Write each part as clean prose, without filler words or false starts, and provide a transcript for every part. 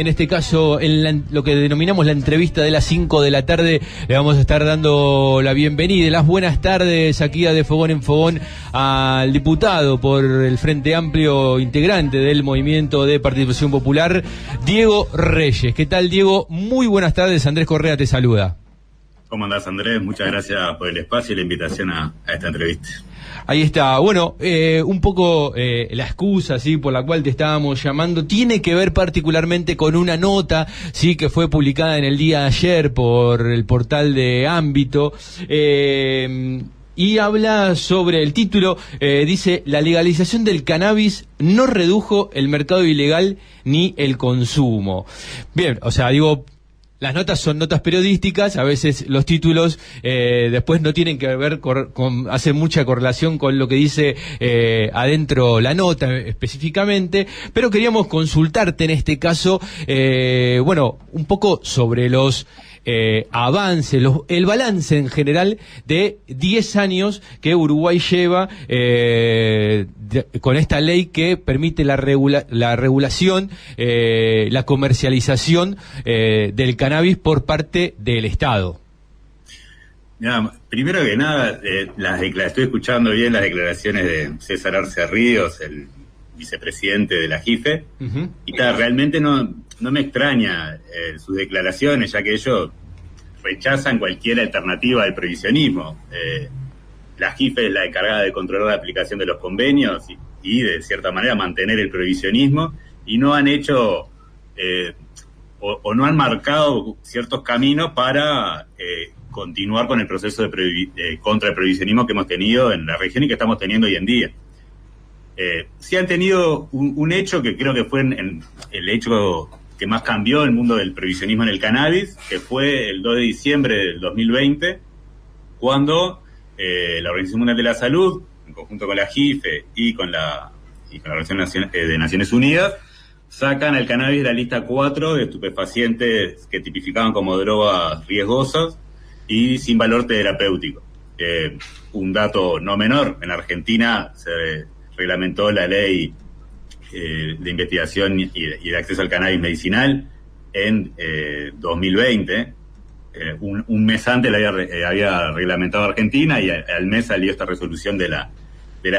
En este caso, lo que denominamos la entrevista de las 5 de la tarde, le vamos a estar dando la bienvenida y las buenas tardes aquí a De Fogón en Fogón al diputado por el Frente Amplio, integrante del Movimiento de Participación Popular, Diego Reyes. ¿Qué tal, Diego? Muy buenas tardes, Andrés Correa te saluda. ¿Cómo andás, Andrés? Muchas gracias por el espacio y la invitación a esta entrevista. Ahí está. Bueno, un poco la excusa, sí, por la cual te estábamos llamando tiene que ver particularmente con una nota, sí, que fue publicada en el día de ayer por el portal de Ámbito. Y habla sobre el título, dice: la legalización del cannabis no redujo el mercado ilegal ni el consumo. Bien, o sea, digo, las notas son notas periodísticas, a veces los títulos después no tienen que ver hacen mucha correlación con lo que dice adentro la nota específicamente, pero queríamos consultarte en este caso, bueno, un poco sobre los avances, el balance en general de 10 años que Uruguay lleva con esta ley que permite la regulación, la comercialización del cannabis por parte del Estado. Mira, primero que nada, estoy escuchando bien las declaraciones de César Arce Ríos, el vicepresidente de la JIFE, y realmente no me extraña sus declaraciones, ya que ellos rechazan cualquier alternativa al prohibicionismo. La JIFE es la encargada de controlar la aplicación de los convenios y de cierta manera mantener el prohibicionismo, y no han hecho o no han marcado ciertos caminos para continuar con el proceso contra el prohibicionismo que hemos tenido en la región y que estamos teniendo hoy en día. Sí han tenido un hecho que creo que fue el hecho que más cambió el mundo del prohibicionismo en el cannabis, que fue el 2 de diciembre del 2020, cuando la Organización Mundial de la Salud, en conjunto con la JIFE y con la Organización de Naciones Unidas, sacan el cannabis de la lista 4 de estupefacientes que tipificaban como drogas riesgosas y sin valor terapéutico. Un dato no menor, en Argentina se reglamentó la ley de investigación y de acceso al cannabis medicinal en 2020. Un mes antes la había reglamentado Argentina y al mes salió esta resolución de la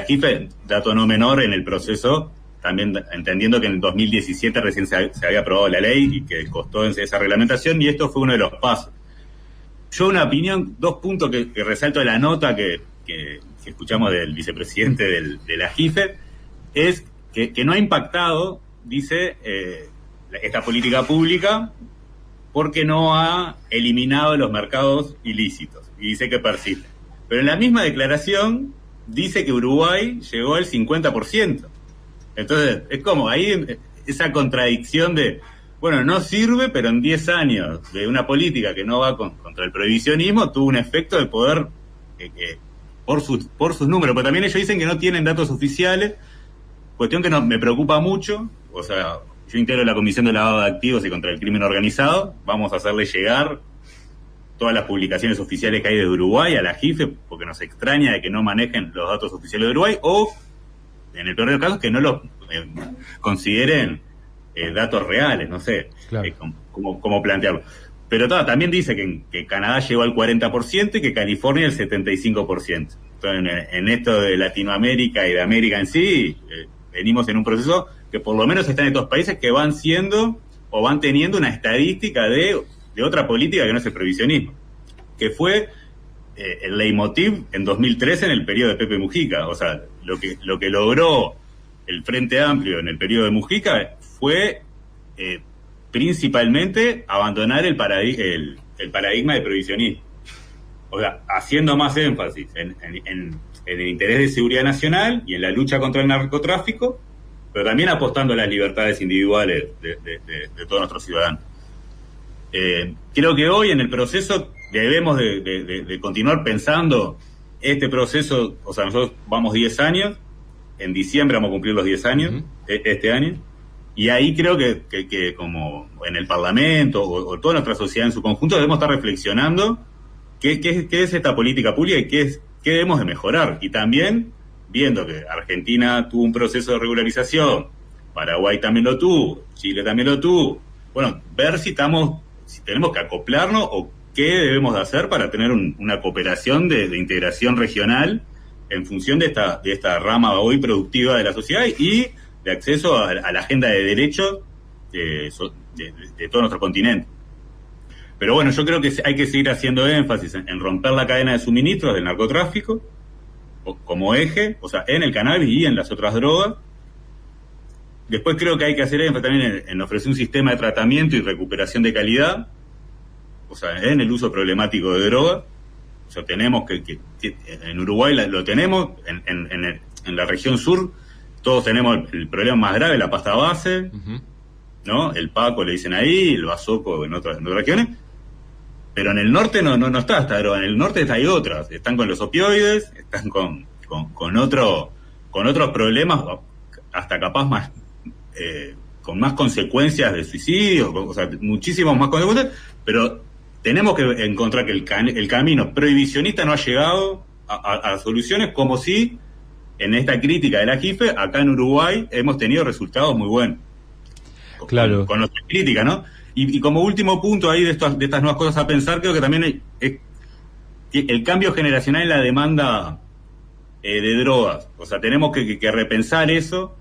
JIFE, dato no menor en el proceso, también entendiendo que en 2017 recién se había aprobado la ley y que costó esa reglamentación, y esto fue uno de los pasos. Yo una opinión, 2 puntos que resalto de la nota que escuchamos del vicepresidente de la JIFE, es que no ha impactado, dice, esta política pública porque no ha eliminado los mercados ilícitos, y dice que persiste. Pero en la misma declaración dice que Uruguay llegó al 50%. Entonces, es como ahí esa contradicción de, bueno, no sirve, pero en 10 años de una política que no va contra el prohibicionismo, tuvo un efecto de poder, por sus números, pero también ellos dicen que no tienen datos oficiales, cuestión que me preocupa mucho. O sea, yo integro la Comisión de Lavado de Activos y contra el Crimen Organizado, vamos a hacerle llegar todas las publicaciones oficiales que hay de Uruguay a la JIFE, porque nos extraña de que no manejen los datos oficiales de Uruguay, o, en el peor de los casos, que no los consideren datos reales, no sé, claro, cómo plantearlo. Pero también dice que Canadá llegó al 40% y que California al 75%. Entonces, en esto de Latinoamérica y de América en sí, venimos en un proceso que por lo menos están en estos países que van siendo o van teniendo una estadística de otra política que no es el prohibicionismo, que fue el leitmotiv en 2013 en el periodo de Pepe Mujica. O sea, lo que logró el Frente Amplio en el periodo de Mujica fue principalmente abandonar el paradigma de prohibicionismo. O sea, haciendo más énfasis en el interés de seguridad nacional y en la lucha contra el narcotráfico, pero también apostando a las libertades individuales de todos nuestros ciudadanos. Creo que hoy en el proceso debemos de continuar pensando este proceso. O sea, nosotros vamos 10 años, en diciembre vamos a cumplir los 10 años, este año, y ahí creo que como en el Parlamento o toda nuestra sociedad en su conjunto debemos estar reflexionando qué es esta política pública y qué debemos de mejorar. Y también viendo que Argentina tuvo un proceso de regularización, Paraguay también lo tuvo, Chile también lo tuvo, bueno, ver si tenemos que acoplarnos o qué debemos de hacer para tener una cooperación de integración regional en función de esta rama hoy productiva de la sociedad y de acceso a la agenda de derechos de todo nuestro continente. Pero bueno, yo creo que hay que seguir haciendo énfasis en romper la cadena de suministros del narcotráfico como eje, o sea, en el cannabis y en las otras drogas. Después creo que hay que hacer énfasis también en ofrecer un sistema de tratamiento y recuperación de calidad, o sea, en el uso problemático de drogas. O sea, tenemos que en Uruguay lo tenemos, en la región sur todos tenemos el problema más grave, la pasta base, ¿no? El Paco le dicen ahí, el Basoco en otras regiones, pero en el norte no está esta droga, en el norte hay otras, están con los opioides, están con otros problemas, hasta capaz más, con más consecuencias de suicidio, o sea, muchísimas más consecuencias, pero tenemos que encontrar que el camino prohibicionista no ha llegado a soluciones, como si en esta crítica de la JIFE, acá en Uruguay hemos tenido resultados muy buenos. Claro. Con nuestra crítica, ¿no? Y como último punto ahí de estas nuevas cosas a pensar, creo que también el cambio generacional en la demanda de drogas. O sea, tenemos que repensar eso.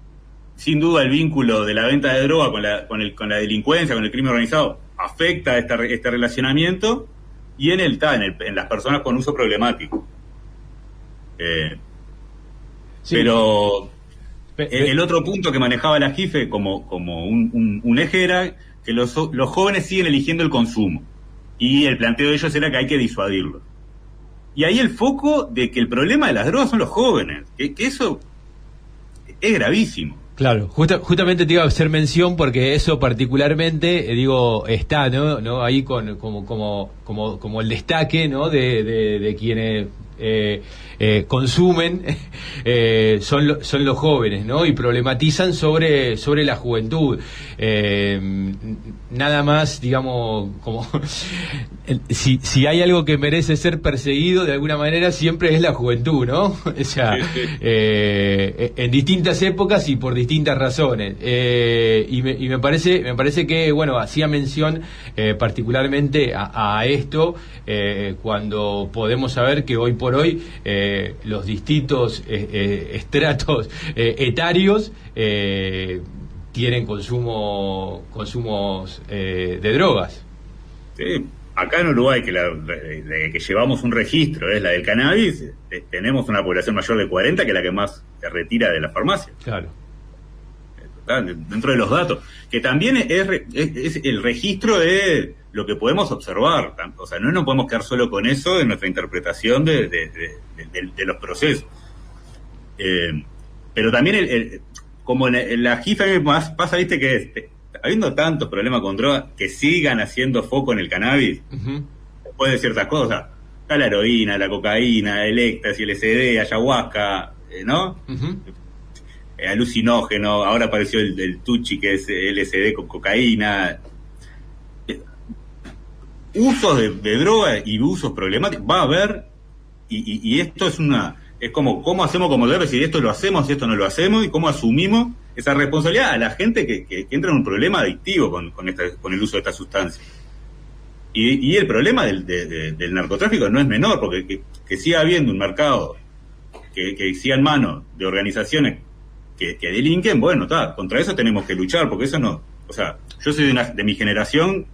Sin duda el vínculo de la venta de droga con la delincuencia, con el crimen organizado, afecta este relacionamiento y en las personas con uso problemático. Sí. Pero el otro punto que manejaba la JIFE como un eje era que los jóvenes siguen eligiendo el consumo y el planteo de ellos era que hay que disuadirlos. Y ahí el foco de que el problema de las drogas son los jóvenes, que eso es gravísimo. Claro, justamente te iba a hacer mención porque eso particularmente, está, ¿no? Ahí como el destaque, ¿no? De quienes consumen son los jóvenes, ¿no? Y problematizan sobre la juventud. Nada más, digamos, como si hay algo que merece ser perseguido de alguna manera siempre es la juventud, ¿no? O sea, en distintas épocas y por distintas razones. Y me parece que, bueno, hacía mención particularmente a esto cuando podemos saber que hoy por hoy los distintos estratos etarios tienen consumos de drogas. Sí, acá en Uruguay, que llevamos un registro, es la del cannabis, tenemos una población mayor de 40 que es la que más se retira de la farmacia. Claro. Dentro de los datos, que también es el registro de lo que podemos observar, o sea, no nos podemos quedar solo con eso en nuestra interpretación de los procesos. Pero también, como en la JIFE más pasa, viste, que habiendo tantos problemas con drogas, que sigan haciendo foco en el cannabis, después de ciertas cosas, está la heroína, la cocaína, el éxtasis, el LSD, ayahuasca, ¿no? Alucinógeno, ahora apareció el tuchi, que es LSD con cocaína. Usos de droga y usos problemáticos va a haber, y esto es como cómo hacemos como debe, si esto lo hacemos, si esto no lo hacemos, y cómo asumimos esa responsabilidad a la gente que entra en un problema adictivo con el uso de esta sustancia. Y el problema del narcotráfico no es menor, porque que siga habiendo un mercado que siga en manos de organizaciones que delinquen, bueno, contra eso tenemos que luchar, porque eso no, o sea, yo soy de mi generación,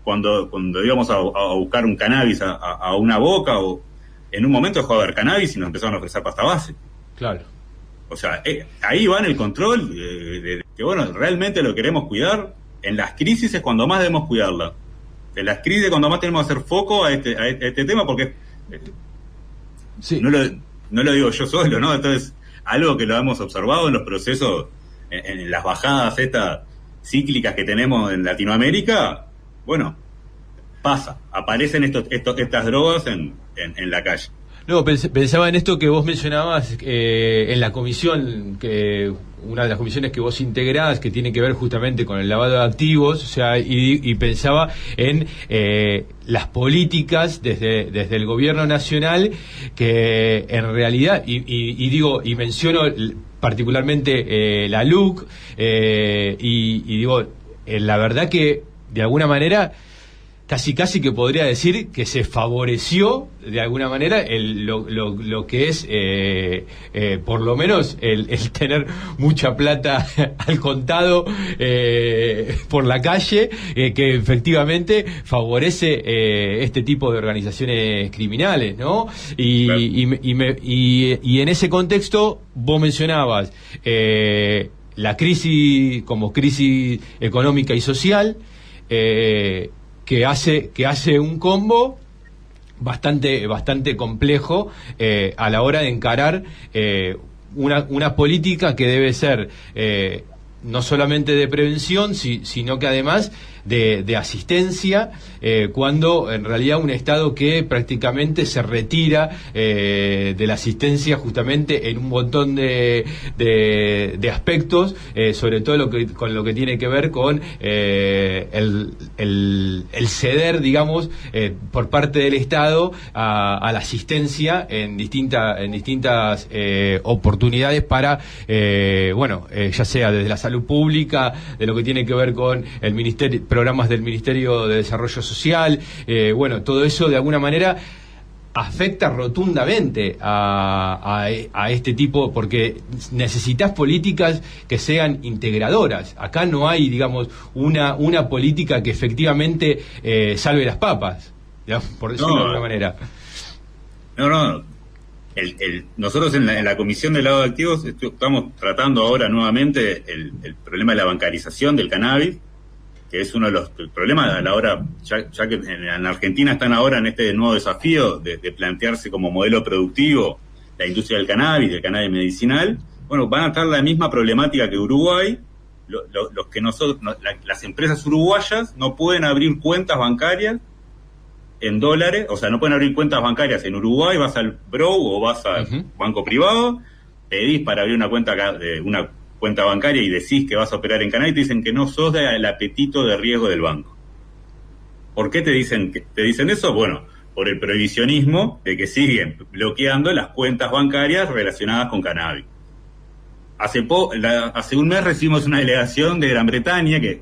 cuando íbamos a buscar un cannabis a una boca, o en un momento dejó de haber cannabis y nos empezaron a ofrecer pasta base. Claro. O sea, ahí va en el control de que, bueno, realmente lo queremos cuidar. En las crisis es cuando más debemos cuidarla. En las crisis es cuando más tenemos que hacer foco a este tema, porque sí. No lo digo yo solo, ¿no? Entonces, algo que lo hemos observado en los procesos, en las bajadas estas cíclicas que tenemos en Latinoamérica, bueno, aparecen estas drogas en la calle. No, pensaba en esto que vos mencionabas en la comisión, una de las comisiones que vos integrás, que tiene que ver justamente con el lavado de activos, o sea, y pensaba en las políticas desde el gobierno nacional, que en realidad, y menciono particularmente la LUC, y digo, la verdad que de alguna manera casi que podría decir que se favoreció de alguna manera lo que es por lo menos el tener mucha plata al contado por la calle, que efectivamente favorece este tipo de organizaciones criminales, ¿no? Y en ese contexto vos mencionabas la crisis como crisis económica y social, que hace un combo bastante complejo a la hora de encarar una política que debe ser no solamente de prevención, sino que además de asistencia, cuando en realidad un Estado que prácticamente se retira de la asistencia justamente en un montón de aspectos, sobre todo con lo que tiene que ver con el ceder, digamos, por parte del Estado a la asistencia en distintas oportunidades para, ya sea desde la salud pública, de lo que tiene que ver con el ministerio, programas del Ministerio de Desarrollo Social, todo eso de alguna manera afecta rotundamente a este tipo, porque necesitas políticas que sean integradoras. Acá no hay, digamos, una política que efectivamente salve las papas, digamos, por decirlo de alguna manera. No. Nosotros en la Comisión del Lavado de Activos estamos tratando ahora nuevamente el problema de la bancarización del cannabis, que es uno de los problemas a la hora, ya que en Argentina están ahora en este nuevo desafío de plantearse como modelo productivo la industria del cannabis medicinal. Bueno, van a estar la misma problemática que Uruguay. Las empresas uruguayas no pueden abrir cuentas bancarias en dólares, o sea, no pueden abrir cuentas bancarias en Uruguay. Vas al Bro o vas al banco privado, pedís para abrir una cuenta bancaria y decís que vas a operar en Canadá y te dicen que no sos del apetito de riesgo del banco. ¿Por qué te dicen eso? Bueno, por el prohibicionismo de que siguen bloqueando las cuentas bancarias relacionadas con cannabis. Hace un mes recibimos una delegación de Gran Bretaña que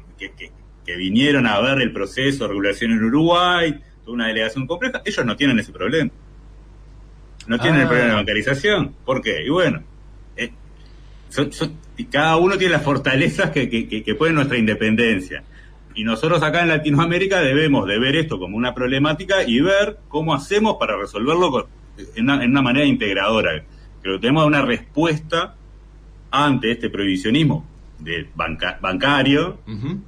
vinieron a ver el proceso de regulación en Uruguay, toda una delegación compleja. Ellos no tienen ese problema. No tienen el problema de bancarización. ¿Por qué? Y bueno, cada uno tiene las fortalezas que pone nuestra independencia. Y nosotros acá en Latinoamérica debemos de ver esto como una problemática y ver cómo hacemos para resolverlo en una manera integradora. Creo que tenemos una respuesta ante este prohibicionismo bancario. Uh-huh.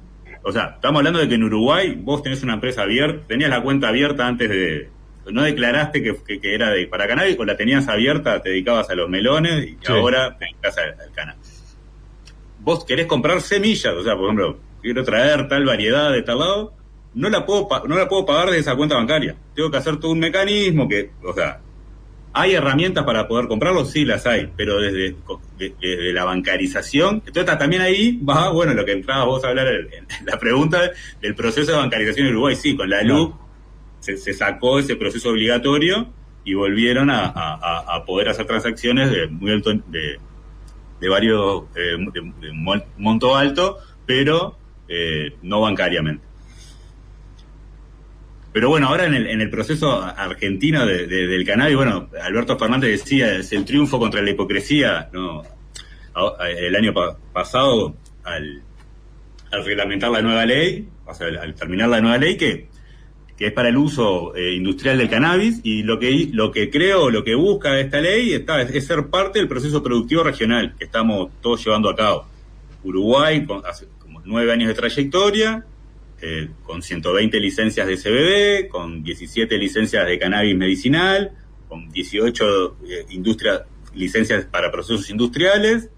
O sea, estamos hablando de que en Uruguay vos tenés una empresa abierta, tenías la cuenta abierta antes de... No declaraste que era para cannabis, o la tenías abierta, te dedicabas a los melones y sí, ahora te dedicas al cannabis. Vos querés comprar semillas, o sea, por ejemplo, quiero traer tal variedad de tal lado, no la puedo pagar de esa cuenta bancaria. Tengo que hacer todo un mecanismo o sea, ¿hay herramientas para poder comprarlo? Sí, las hay, pero desde la bancarización, entonces también ahí va, bueno, lo que entrabas vos a hablar en la pregunta del proceso de bancarización en Uruguay. Sí, con la LUC se sacó ese proceso obligatorio y volvieron a poder hacer transacciones de muy alto, de varios de monto alto, pero no bancariamente. Pero bueno, ahora en el proceso argentino del cannabis, bueno, Alberto Fernández decía, es el triunfo contra la hipocresía, ¿no? El año pasado, al reglamentar la nueva ley, o sea, al terminar la nueva ley, que es para el uso industrial del cannabis, y lo que busca esta ley es ser parte del proceso productivo regional que estamos todos llevando a cabo. Uruguay, hace como 9 años de trayectoria, con 120 licencias de CBD, con 17 licencias de cannabis medicinal, con 18 licencias para procesos industriales.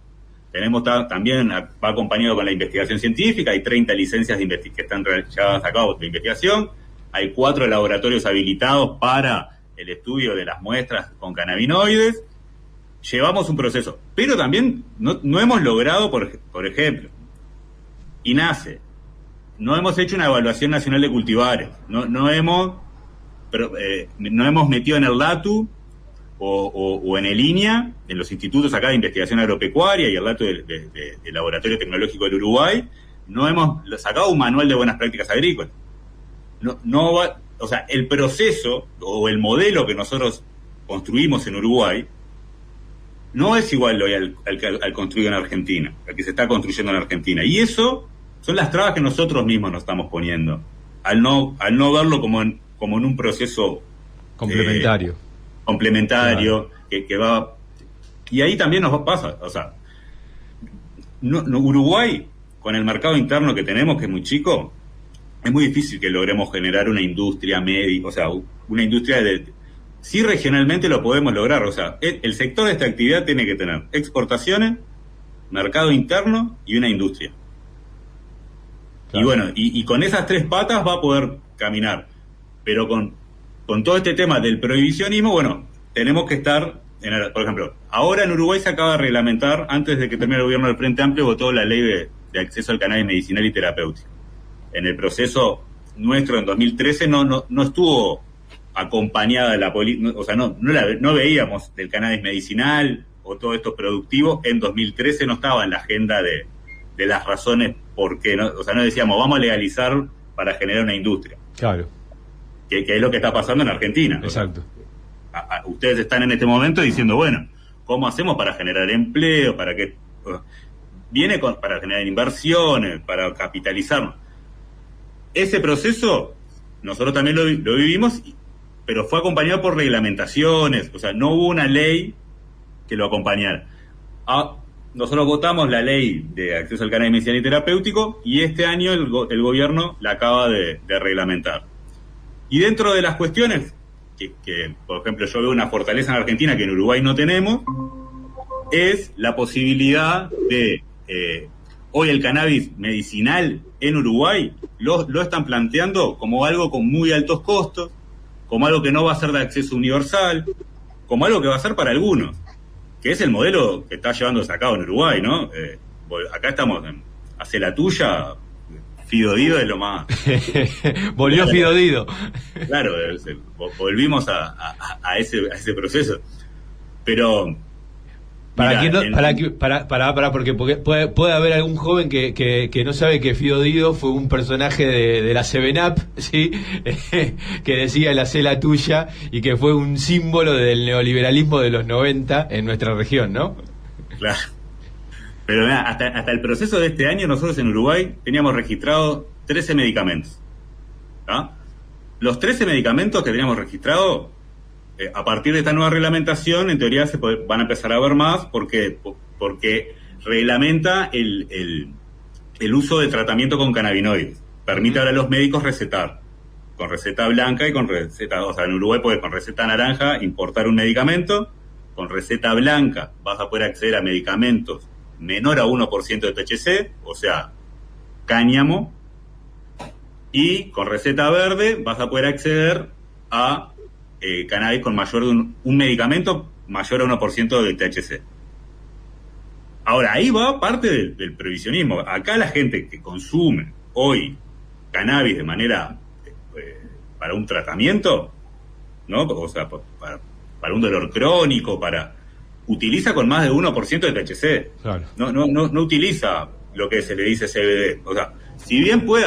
Tenemos también, va acompañado con la investigación científica, hay 30 licencias que están llevadas a cabo de investigación. Hay 4 laboratorios habilitados para el estudio de las muestras con cannabinoides. Llevamos un proceso, pero también no hemos logrado, por ejemplo, INASE, no hemos hecho una evaluación nacional de cultivares, no hemos metido en el LATU o en el INIA, en los institutos acá de investigación agropecuaria y el LATU del Laboratorio Tecnológico del Uruguay, no hemos sacado un manual de buenas prácticas agrícolas. No va, o sea, el proceso o el modelo que nosotros construimos en Uruguay no es igual hoy al construido en Argentina, al que se está construyendo en Argentina. Y eso son las trabas que nosotros mismos nos estamos poniendo, al no verlo como en un proceso complementario. Claro. que va... Y ahí también nos pasa, o sea, Uruguay, con el mercado interno que tenemos, que es muy chico, es muy difícil que logremos generar una industria médica, o sea, una industria sí, regionalmente lo podemos lograr, o sea, el sector de esta actividad tiene que tener exportaciones, mercado interno y una industria. Claro. Y bueno, y con esas tres patas va a poder caminar, pero con todo este tema del prohibicionismo, bueno, tenemos que estar, por ejemplo, ahora en Uruguay se acaba de reglamentar, antes de que termine el gobierno del Frente Amplio, votó la ley de acceso al cannabis medicinal y terapéutico. En el proceso nuestro en 2013 no estuvo acompañada de la política, o sea, no veíamos del cannabis medicinal o todo esto productivo. En 2013 no estaba en la agenda de las razones por qué, o sea, no decíamos vamos a legalizar para generar una industria. Claro. Que es lo que está pasando en Argentina. Exacto. Ustedes están en este momento diciendo, bueno, ¿cómo hacemos para generar empleo? Para generar inversiones, para capitalizarnos. Ese proceso nosotros también lo vivimos, pero fue acompañado por reglamentaciones, o sea, no hubo una ley que lo acompañara. Nosotros votamos la ley de acceso al cannabis medicinal y terapéutico y este año el gobierno la acaba de reglamentar. Y dentro de las cuestiones que, por ejemplo, yo veo una fortaleza en Argentina que en Uruguay no tenemos, es la posibilidad de... hoy el cannabis medicinal en Uruguay lo están planteando como algo con muy altos costos, como algo que no va a ser de acceso universal, como algo que va a ser para algunos, que es el modelo que está llevándose a cabo en Uruguay, ¿no? Acá estamos en Hacé la Tuya, Fido Dido es lo más... Volvió Fido Dido. Claro, volvimos a ese proceso. Pero... Porque puede haber algún joven que no sabe que Fido Dido fue un personaje de la 7up, ¿sí? Que decía la Hacé la Tuya y que fue un símbolo del neoliberalismo de los 90 en nuestra región, ¿no? Claro. Pero mira, hasta el proceso de este año nosotros en Uruguay teníamos registrados 13 medicamentos. ¿Ah? Los 13 medicamentos que teníamos registrados, a partir de esta nueva reglamentación, en teoría van a empezar a ver más porque reglamenta el uso de tratamiento con cannabinoides. Permite ahora a los médicos recetar con receta blanca y con receta, o sea, en Uruguay puedes con receta naranja importar un medicamento, con receta blanca vas a poder acceder a medicamentos menor a 1% de THC, o sea, cáñamo, y con receta verde vas a poder acceder a cannabis con mayor de un medicamento mayor a 1% de THC. Ahora, ahí va parte del prohibicionismo. Acá la gente que consume hoy cannabis de manera para un tratamiento, ¿no? O sea, para un dolor crónico, utiliza con más de 1% de THC. Claro. No utiliza lo que se le dice CBD. O sea, si bien puede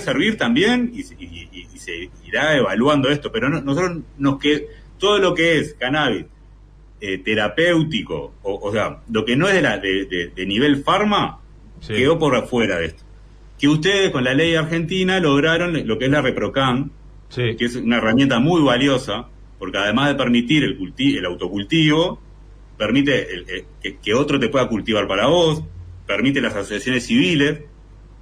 servir también y se irá evaluando esto, pero nosotros todo lo que es cannabis terapéutico, o sea, lo que no es de nivel farma, sí, quedó por afuera de esto. Que ustedes con la ley argentina lograron lo que es la ReproCan, sí, que es una herramienta muy valiosa, porque además de permitir el autocultivo, permite que otro te pueda cultivar para vos, permite las asociaciones civiles,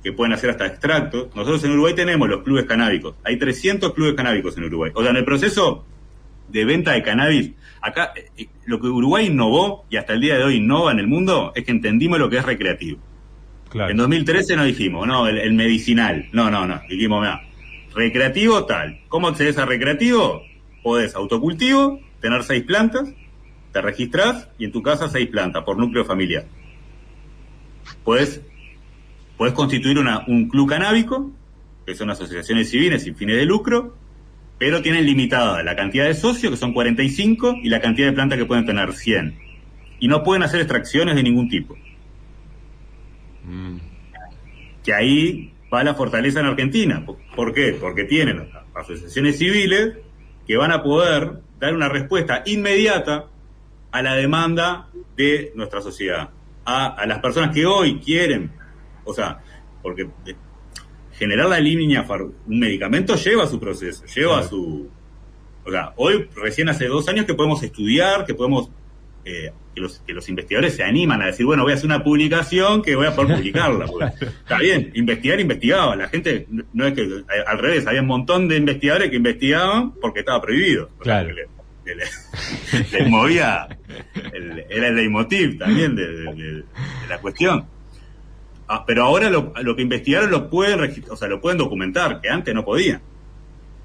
que pueden hacer hasta extractos. Nosotros en Uruguay tenemos los clubes canábicos. Hay 300 clubes canábicos en Uruguay. O sea, en el proceso de venta de cannabis, acá lo que Uruguay innovó, y hasta el día de hoy innova en el mundo, es que entendimos lo que es recreativo. Claro. En 2013 no dijimos, no, el medicinal. No. Dijimos, mira, recreativo tal. ¿Cómo accedes a recreativo? Podés autocultivo, tener 6 plantas, te registrás y en tu casa 6 plantas por núcleo familiar. Podés constituir un club canábico, que son asociaciones civiles sin fines de lucro, pero tienen limitada la cantidad de socios, que son 45, y la cantidad de plantas que pueden tener, 100. Y no pueden hacer extracciones de ningún tipo. que ahí va la fortaleza en Argentina. ¿Por qué? Porque tienen asociaciones civiles que van a poder dar una respuesta inmediata a la demanda de nuestra sociedad, a las personas que hoy quieren, o sea, porque generar la línea, un medicamento lleva su proceso, lleva su... O sea, hoy, recién hace 2 años que podemos estudiar, que podemos... que los investigadores se animan a decir, bueno, voy a hacer una publicación que voy a poder publicarla. Está bien, investigaba. La gente, no es que, al revés, había un montón de investigadores que investigaban porque estaba prohibido. Claro. Les movía, era el leitmotiv también de la cuestión. Pero ahora lo que investigaron lo pueden documentar, que antes no podían,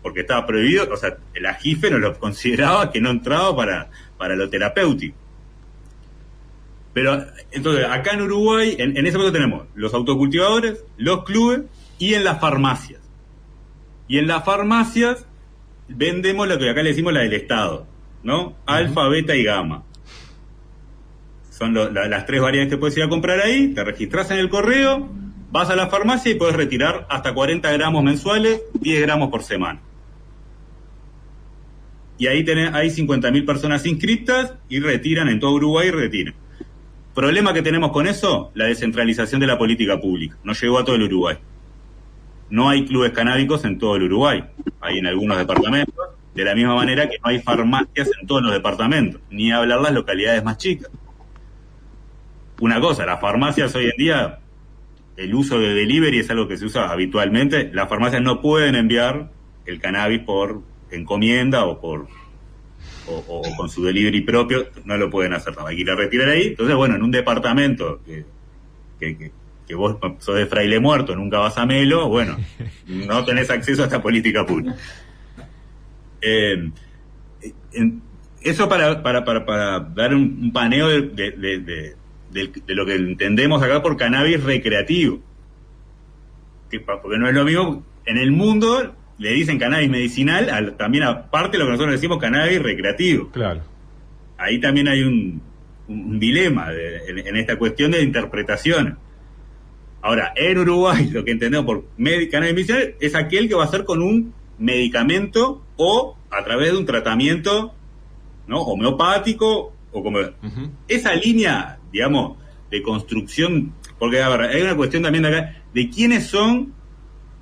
porque estaba prohibido. O sea, la JIFE no lo consideraba, que no entraba para lo terapéutico. Pero entonces acá en Uruguay, en ese momento tenemos los autocultivadores, los clubes y en las farmacias. Y en las farmacias vendemos lo que acá le decimos la del Estado, ¿no? Alfa, beta y gamma. Son las 3 variedades que puedes ir a comprar ahí, te registras en el correo, vas a la farmacia y puedes retirar hasta 40 gramos mensuales, 10 gramos por semana. Y ahí hay 50.000 personas inscritas y retiran en todo Uruguay, retiran. ¿Problema que tenemos con eso? La descentralización de la política pública. No llegó a todo el Uruguay. No hay clubes canábicos en todo el Uruguay. Hay en algunos departamentos, de la misma manera que no hay farmacias en todos los departamentos, ni hablar las localidades más chicas. Una cosa, las farmacias hoy en día, el uso de delivery es algo que se usa habitualmente. Las farmacias no pueden enviar el cannabis por encomienda o con su delivery propio, no lo pueden hacer, no hay que ir a retirar ahí. Entonces, bueno, en un departamento que vos sos de Fraile Muerto, nunca vas a Melo, bueno, no tenés acceso a esta política pública. Eso para dar un paneo de lo que entendemos acá por cannabis recreativo. Porque no es lo mismo, en el mundo le dicen cannabis medicinal, también aparte de lo que nosotros decimos cannabis recreativo. Claro. Ahí también hay un dilema en esta cuestión de interpretación. Ahora, en Uruguay lo que entendemos por cannabis medicinal es aquel que va a ser con un medicamento o a través de un tratamiento, ¿no?, homeopático o como... Esa línea, digamos, de construcción, porque a ver, hay una cuestión también de acá, de quiénes son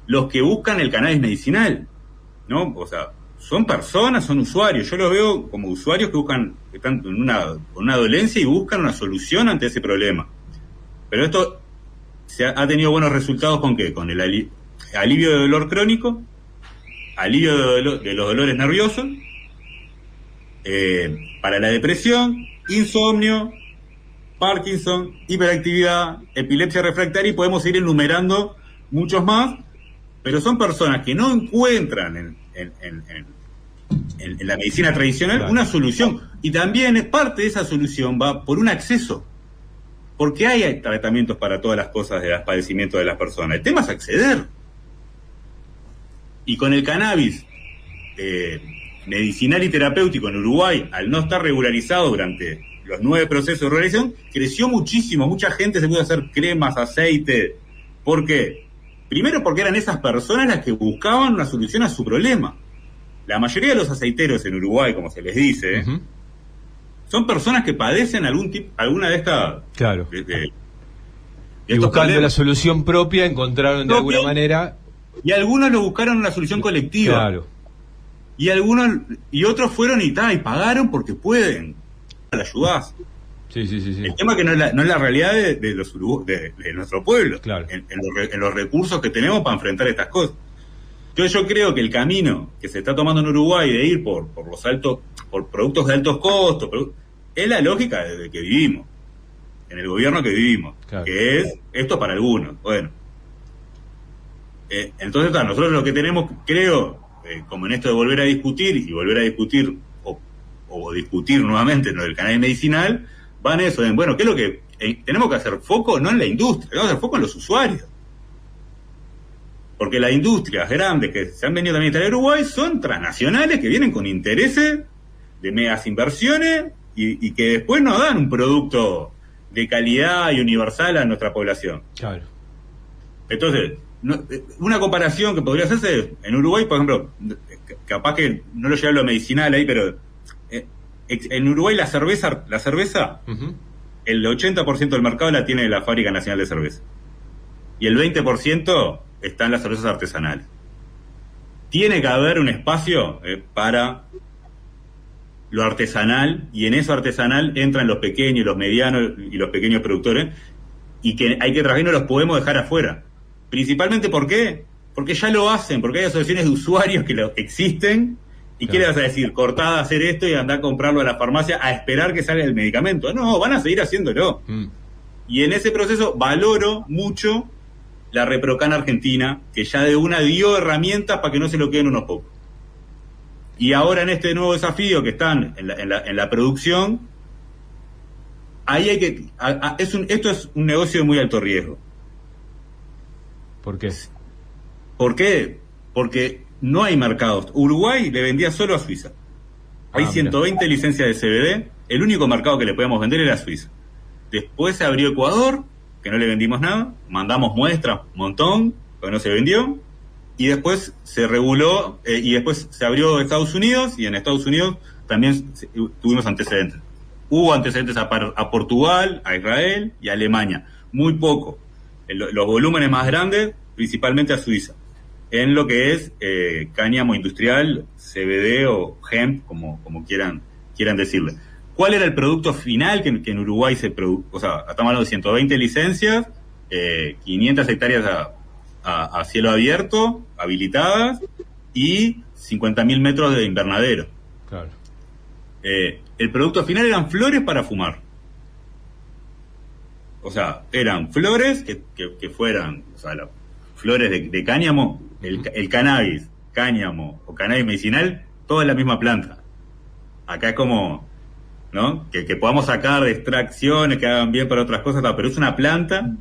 los que buscan el cannabis medicinal, ¿no? O sea, son personas, son usuarios. Yo los veo como usuarios que están con una dolencia y buscan una solución ante ese problema. Pero esto ha tenido buenos resultados ¿con qué? Con el alivio de dolor crónico, alivio de los dolores nerviosos, para la depresión, insomnio, Parkinson, hiperactividad, epilepsia refractaria, y podemos ir enumerando muchos más, pero son personas que no encuentran en la medicina tradicional una solución, y también es parte de esa solución va por un acceso, porque hay tratamientos para todas las cosas de los padecimientos de las personas. El tema es acceder. Y con el cannabis medicinal y terapéutico en Uruguay, al no estar regularizado durante los 9 procesos de regularización, creció muchísimo. Mucha gente se pudo hacer cremas, aceite. ¿Por qué? Primero porque eran esas personas las que buscaban una solución a su problema. La mayoría de los aceiteros en Uruguay, como se les dice, son personas que padecen alguna de estas... Claro. Y buscando la solución propia, encontraron de alguna manera... Y algunos lo buscaron una solución colectiva. Claro. Y otros fueron y pagaron porque pueden. La ayudás. Sí. El tema es que no es la realidad de nuestro pueblo. Claro. En los recursos que tenemos para enfrentar estas cosas. Entonces yo creo que el camino que se está tomando en Uruguay de ir por productos de altos costos, es la lógica de que vivimos, en el gobierno que vivimos, claro, que es esto para algunos. Bueno, entonces nosotros lo que tenemos, creo, como en esto de volver a discutir o discutir nuevamente en lo del cannabis medicinal, va en eso, bueno, ¿qué es lo que tenemos que hacer foco? No en la industria, tenemos que hacer foco en los usuarios. Porque las industrias grandes que se han venido también a instalar en Uruguay son transnacionales que vienen con intereses de megas inversiones y que después nos dan un producto de calidad y universal a nuestra población. Claro. Entonces, una comparación que podría hacerse en Uruguay, por ejemplo, capaz que no lo lleva a lo medicinal ahí, pero en Uruguay la cerveza el 80% del mercado la tiene la Fábrica Nacional de Cerveza. Y el 20% está en las cervezas artesanales. Tiene que haber un espacio para lo artesanal, y en eso artesanal entran los pequeños, los medianos y los pequeños productores, y que hay que trabajar y no los podemos dejar afuera. Principalmente, ¿por qué? Porque ya lo hacen, porque hay asociaciones de usuarios que existen, y ¿qué le vas a decir? Cortada a hacer esto y andar a comprarlo a la farmacia a esperar que salga el medicamento. No, van a seguir haciéndolo. Y en ese proceso valoro mucho la Reprocan Argentina, que ya de una dio herramientas para que no se lo queden unos pocos. Y ahora en este nuevo desafío que están en la producción, ahí hay que... esto es un negocio de muy alto riesgo. ¿Por qué? ¿Por qué? Porque no hay mercados. Uruguay le vendía solo a Suiza. Hay 120 licencias de CBD. El único mercado que le podíamos vender era Suiza. Después se abrió Ecuador, que no le vendimos nada. Mandamos muestras, un montón, pero no se vendió. Y después se reguló, y después se abrió Estados Unidos, y en Estados Unidos también tuvimos antecedentes. Hubo antecedentes a Portugal, a Israel y a Alemania. Muy poco. Los volúmenes más grandes, principalmente a Suiza. En lo que es cáñamo industrial, CBD o hemp, como quieran decirle. ¿Cuál era el producto final que en Uruguay se produjo? O sea, estamos hablando de 120 licencias, 500 hectáreas a cielo abierto, habilitadas, y 50.000 metros de invernadero. Claro. El producto final eran flores para fumar. O sea, eran flores que fueran, o sea, flores de cáñamo, el cannabis, cáñamo o cannabis medicinal, todo es la misma planta. Acá es como, ¿no? Que podamos sacar de extracciones que hagan bien para otras cosas, pero es una planta,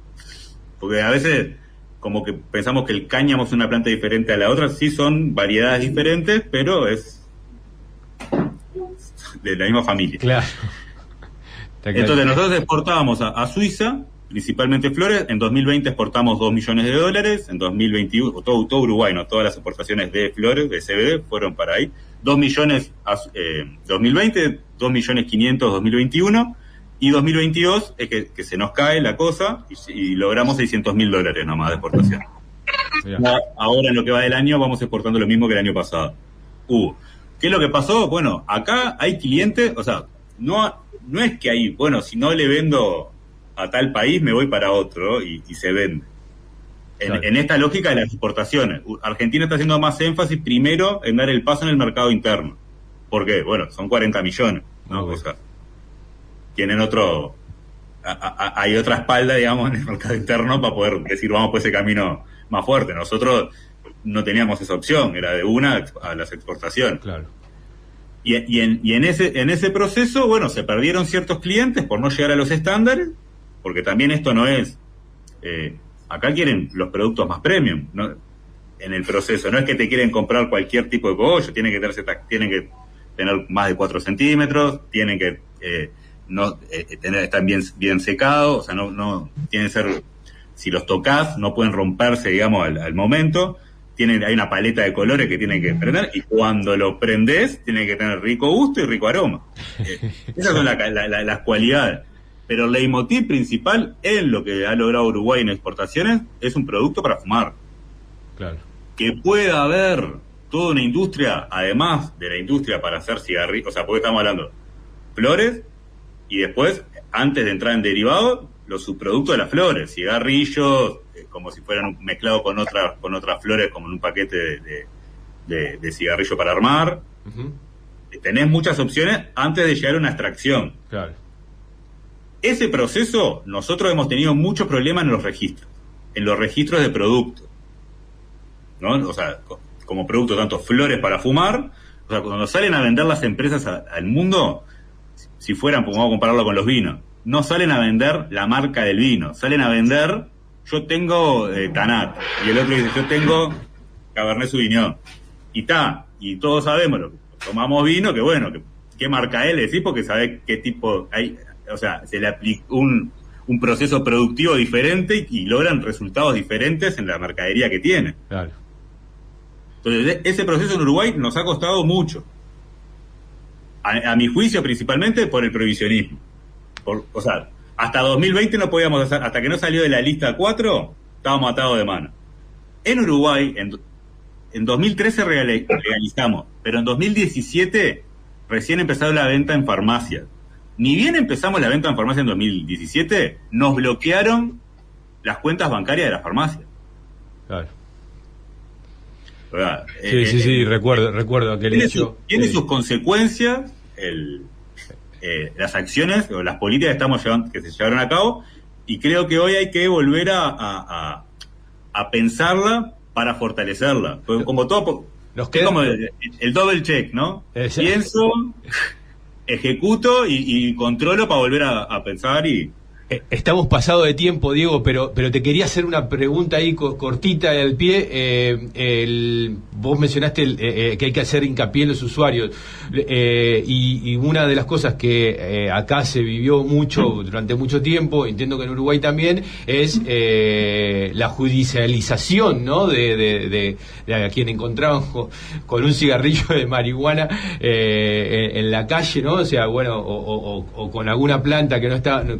porque a veces como que pensamos que el cáñamo es una planta diferente a la otra. Sí, son variedades diferentes, pero es de la misma familia. Claro. Entonces nosotros exportábamos a Suiza, principalmente flores. En 2020 exportamos $2 millones. En 2021, todo Uruguay, ¿no? Todas las exportaciones de flores, de CBD, fueron para ahí. 2 millones 2020, 2.500.000 2021, y 2022 es que se nos cae la cosa y logramos $600.000 nomás de exportación. Ahora en lo que va del año vamos exportando lo mismo que el año pasado. ¿Qué es lo que pasó? Bueno, acá hay clientes, o sea, no es que hay, bueno, si no le vendo a tal país me voy para otro y se vende. Claro. En esta lógica de las exportaciones, Argentina está haciendo más énfasis primero en dar el paso en el mercado interno. ¿Por qué? Bueno, son 40 millones, ¿no? O sea, tienen hay otra espalda, digamos, en el mercado interno para poder decir, vamos por ese camino más fuerte. Nosotros no teníamos esa opción, era de una a las exportaciones. Claro. Y en ese proceso, bueno, se perdieron ciertos clientes por no llegar a los estándares, porque también esto no es... acá quieren los productos más premium, ¿no? En el proceso. No es que te quieren comprar cualquier tipo de cogollo, tienen que tener más de 4 centímetros, tienen que estar bien secados, o sea, no tienen que ser... Si los tocas, no pueden romperse, digamos, al momento. Hay una paleta de colores que tienen que prender, y cuando lo prendes tiene que tener rico gusto y rico aroma. Esas son las cualidades. Pero el leitmotiv principal en lo que ha logrado Uruguay en exportaciones es un producto para fumar. Claro. Que pueda haber toda una industria, además de la industria para hacer cigarrillos, o sea, porque estamos hablando flores, y después, antes de entrar en derivados, los subproductos de las flores, cigarrillos, como si fueran mezclados con otras flores, como en un paquete de cigarrillo para armar. Uh-huh. Tenés muchas opciones antes de llegar a una extracción. Claro. Ese proceso, nosotros hemos tenido muchos problemas en los registros de productos, ¿no? O sea, como producto tanto flores para fumar, o sea, cuando salen a vender las empresas al mundo, si fueran, vamos a compararlo con los vinos, no salen a vender la marca del vino, salen a vender, yo tengo Tanat, y el otro dice, yo tengo Cabernet Sauvignon, y todos sabemos, tomamos vino, que bueno, qué marca es, decís, porque sabés qué tipo hay. O sea, se le aplicó un proceso productivo diferente y logran resultados diferentes en la mercadería que tienen. Claro. Entonces, ese proceso en Uruguay nos ha costado mucho. A mi juicio, principalmente por el prohibicionismo. O sea, hasta 2020 no podíamos hacer, hasta que no salió de la lista 4, estábamos atados de mano. En Uruguay, en 2013 legalizamos, pero en 2017 recién empezó la venta en farmacias. Ni bien empezamos la venta en farmacia en 2017, nos bloquearon las cuentas bancarias de las farmacias. Claro. ¿Verdad? Sí, recuerdo aquel hecho. Tiene sus consecuencias las acciones o las políticas que se llevaron a cabo, y creo que hoy hay que volver a pensarla para fortalecerla. Porque como todo, es como el double check, ¿no? Exacto. Pienso, ejecuto y controlo para volver a pensar y... Estamos pasados de tiempo, Diego, pero te quería hacer una pregunta ahí cortita al pie. Vos mencionaste que hay que hacer hincapié en los usuarios, y una de las cosas que acá se vivió mucho durante mucho tiempo, entiendo que en Uruguay también, es la judicialización, ¿no? de a quien encontraban con un cigarrillo de marihuana en la calle, ¿no? O sea, bueno, o con alguna planta que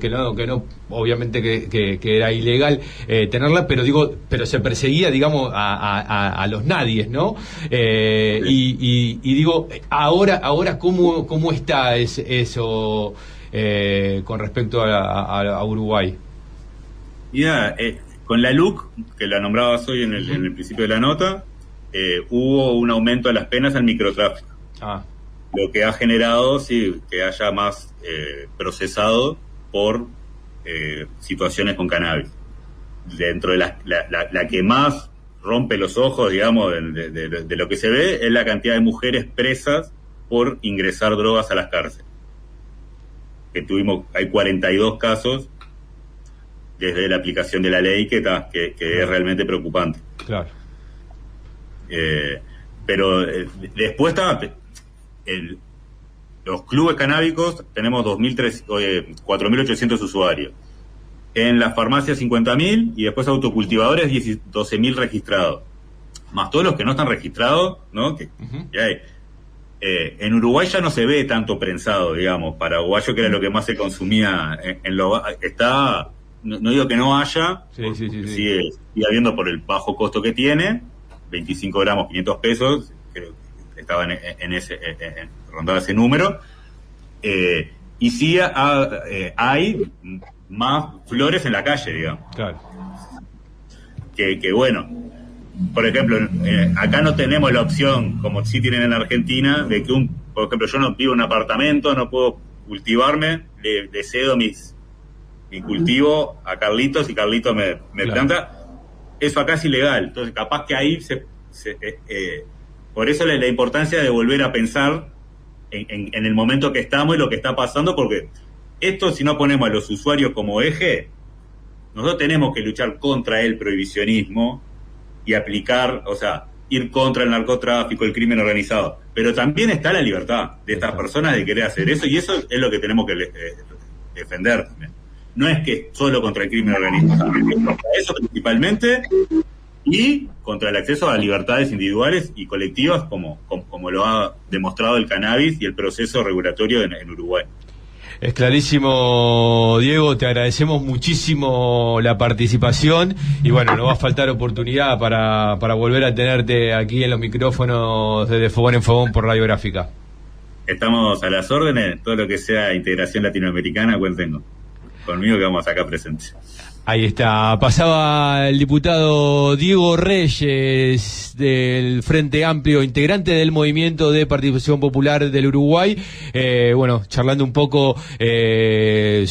no obviamente que era ilegal tenerla, pero se perseguía, digamos, a los nadies, ¿no? Y digo, ahora cómo está eso con respecto a Uruguay. Mira, con la LUC, que la nombrabas hoy en el principio de la nota, hubo un aumento de las penas al microtráfico. Lo que ha generado, sí, que haya más procesado por situaciones con cannabis. Dentro de la que más rompe los ojos, digamos, de lo que se ve, es la cantidad de mujeres presas por ingresar drogas a las cárceles. Hay 42 casos desde la aplicación de la ley que es realmente preocupante. Claro. Pero después está los clubes canábicos, tenemos 4.800 usuarios. En las farmacias 50.000 y después autocultivadores 12.000 registrados. Más todos los que no están registrados, ¿no? Que hay. En Uruguay ya no se ve tanto prensado, digamos, paraguayo, que era lo que más se consumía no digo que no haya, sigue habiendo por el bajo costo que tiene, 25 gramos, 500 pesos, creo que estaban rondaba ese número, y sí hay más flores en la calle, digamos. Claro. Que bueno, por ejemplo, acá no tenemos la opción, como sí tienen en Argentina, de que por ejemplo, yo no vivo en un apartamento, no puedo cultivarme, le cedo mi cultivo a Carlitos y Carlitos me planta. Eso acá es ilegal, entonces capaz que ahí por eso la importancia de volver a pensar en el momento que estamos y lo que está pasando, porque esto, si no ponemos a los usuarios como eje, nosotros tenemos que luchar contra el prohibicionismo y aplicar, o sea, ir contra el narcotráfico, el crimen organizado, pero también está la libertad de estas personas de querer hacer eso, y eso es lo que tenemos que defender también. No es que solo contra el crimen organizado, contra eso principalmente, y contra el acceso a libertades individuales y colectivas, como lo ha demostrado el cannabis y el proceso regulatorio en Uruguay. Es clarísimo, Diego, te agradecemos muchísimo la participación y bueno, no va a faltar oportunidad para volver a tenerte aquí en los micrófonos de Fogón en Fogón por Radiográfica. Estamos a las órdenes, todo lo que sea integración latinoamericana, cuenten conmigo que vamos acá presentes. Ahí está, pasaba el diputado Diego Reyes del Frente Amplio, integrante del Movimiento de Participación Popular del Uruguay, bueno, charlando un poco sobre